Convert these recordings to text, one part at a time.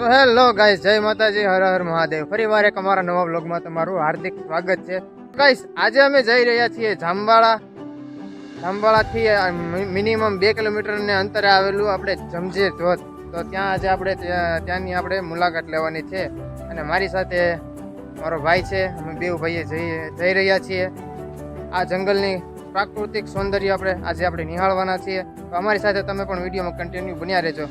તો hello guys, જય માતાજી, હર હર મહાદેવ। ફરીવાર એક અમારા નવા વ્લોગમાં તમારું હાર્દિક સ્વાગત છે। ગાઈસ, આજે અમે જઈ રહ્યા છીએ જામવાળાથી મિનિમમ 2 કિલોમીટરને અંતરે આવેલું આપણે જમજીર ધોધ। તો ત્યાં આજે આપણે ત્યાંની આપણે મુલાકાત લેવાની છે અને મારી સાથે મારો ભાઈ છે। અમે બે ભાઈએ જઈ રહ્યા છીએ આ જંગલની પ્રાકૃતિક સૌંદર્ય આજે નિહાળવાના છીએ। તો અમારી સાથે તમે પણ વિડીયોમાં કન્ટિન્યુ બન્યા રહેજો।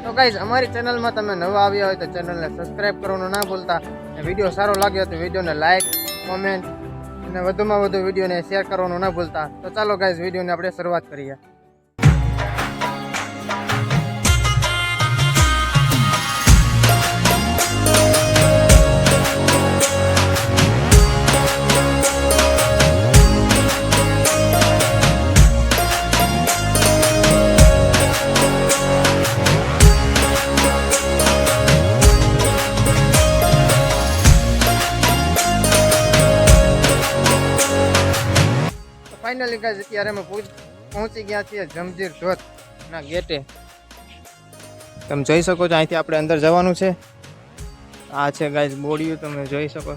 તો ગાઈઝ, અમારી ચેનલમાં તમે નવા આવ્યા હોય તો ચેનલને સબસ્ક્રાઈબ કરવાનું ના ભૂલતા। વિડીયો સારો લાગ્યો તો વિડીયોને લાઈક, કોમેન્ટ અને વધુમાં વધુ વિડીયોને શેર કરવાનું ના ભૂલતા। તો ચાલો ગાઈઝ, વિડીયોની આપણે શરૂઆત કરીએ। ફાઇનલી ગાઈઝ, અત્યારે અમે પહોંચી ગયા છીએ જમજીર ધોધ ના ગેટે। તમે જોઈ શકો છો, અહીંથી આપણે અંદર જવાનું છે। આ છે ગાઈઝ બોડિયું, તમે જોઈ શકો।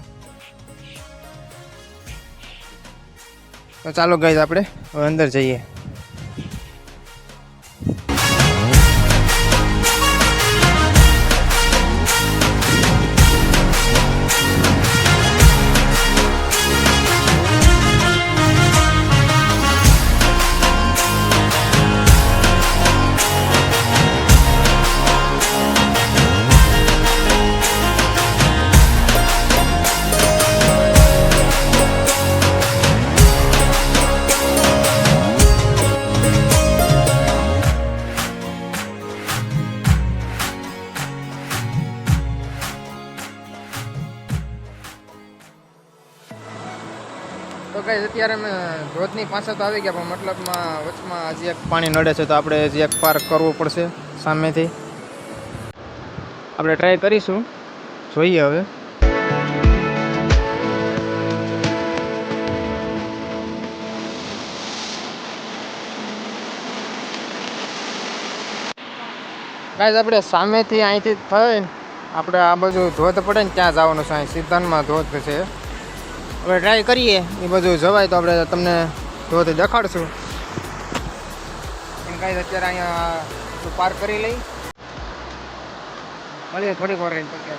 તો ચાલો ગાઈઝ, આપણે હવે અંદર જઈએ। તો ગાઈઝ, અત્યારે અમે ધોધની પાસે તો આવી ગયા, પણ મતલબમાં વચમાં હજી એક પાણી નડે છે, તો આપણે હજી એક પાર કરવું પડશે સામેથી। આપણે ટ્રાય કરીશું, જોઈએ હવે। ગાઈઝ, આપણે સામેથી અહીંથી થઈને આપણે આ બાજુ ધોધ પડે ને ત્યાં જવાનું છે। અહીં સિદ્ધાંતમાં ધોધ છે, હવે ટ્રાય કરીએ એ બધું જવાય તો આપણે તમને ધોધ દેખાડશું। પણ ગાઈઝ, અત્યારે અહીંયા પાર્ક કરી લઈ, મળીએ થોડીક વાર રહીને પછી।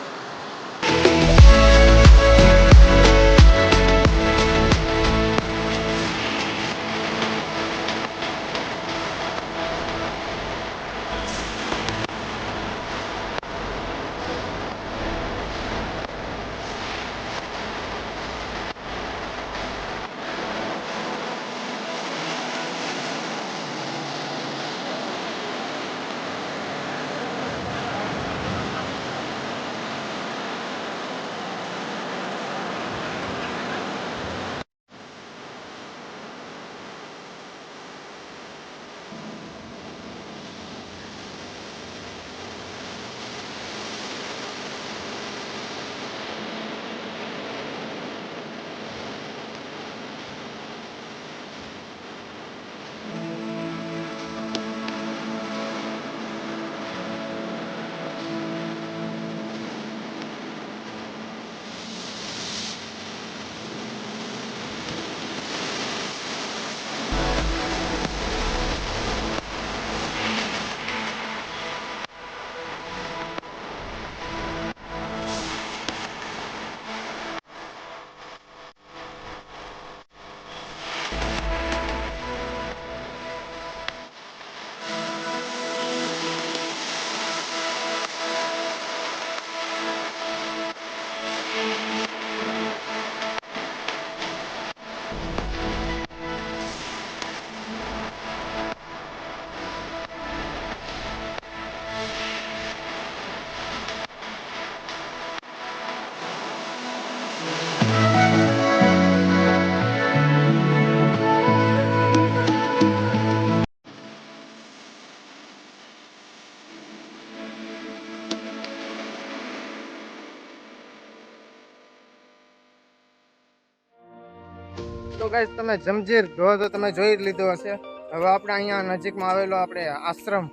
ગાઈસ તમે જમજીર ધોધ તો તમે જોઈ જ લીધો હશે. હવે આપણે અહીંયા નજીકમાં આવેલો આપણે આશ્રમ,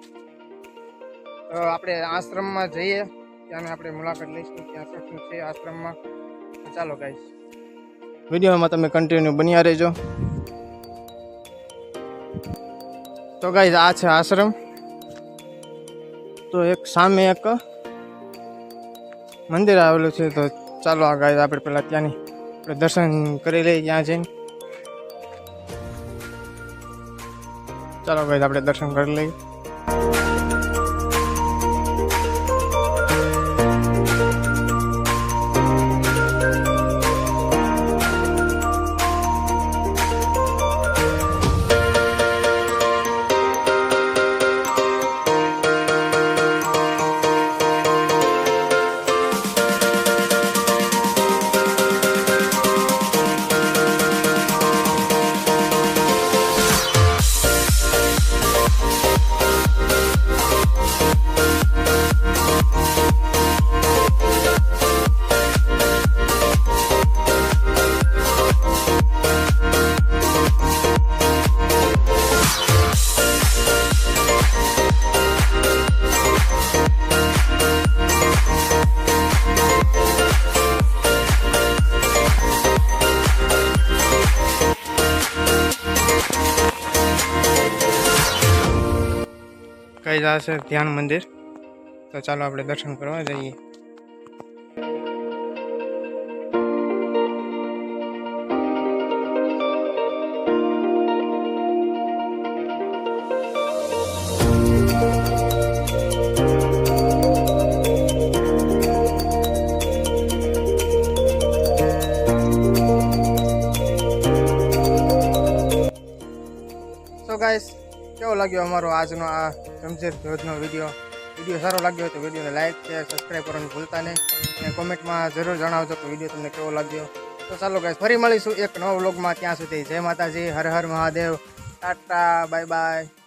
તો આપણે આશ્રમમાં જઈએ, ત્યાં આપણે મુલાકાત લઈશું ત્યાં શું છે આશ્રમમાં. ચાલો ગાઈસ વિડીયોમાં તમે કન્ટિન્યુ બન્યા રહેજો. તો ગાઈસ આ છે આશ્રમ. તો એક સામે એક મંદિર આવેલું છે. તો ચાલો આ ગાઈસ આપણે પહેલાં ત્યાંની આપણે દર્શન કરી લઈએ ત્યાં જઈને. ચાલો ગાઈસ આપણે દર્શન કરી લઈએ. કઈ આ છે ધ્યાન મંદિર. તો ચાલો આપણે દર્શન કરવા જઈએ. તો ગાઈસ કેવો લાગ્યો અમારો આજનો આ જમજીર ધોધનો વિડીયો સારો લાગ્યો હોય તો વિડીયોને લાઈક શેર સબસ્ક્રાઈબ કરવાનું ભૂલતા નહીં, અને કોમેન્ટમાં જરૂર જણાવજો કે વિડીયો તમને કેવો લાગ્યો. તો ચાલો ગાઈસ ફરી મળીશું એક નવા વ્લોગમાં. ત્યાં સુધી જય માતાજી, હર હર મહાદેવ, ટાટા, બાય બાય.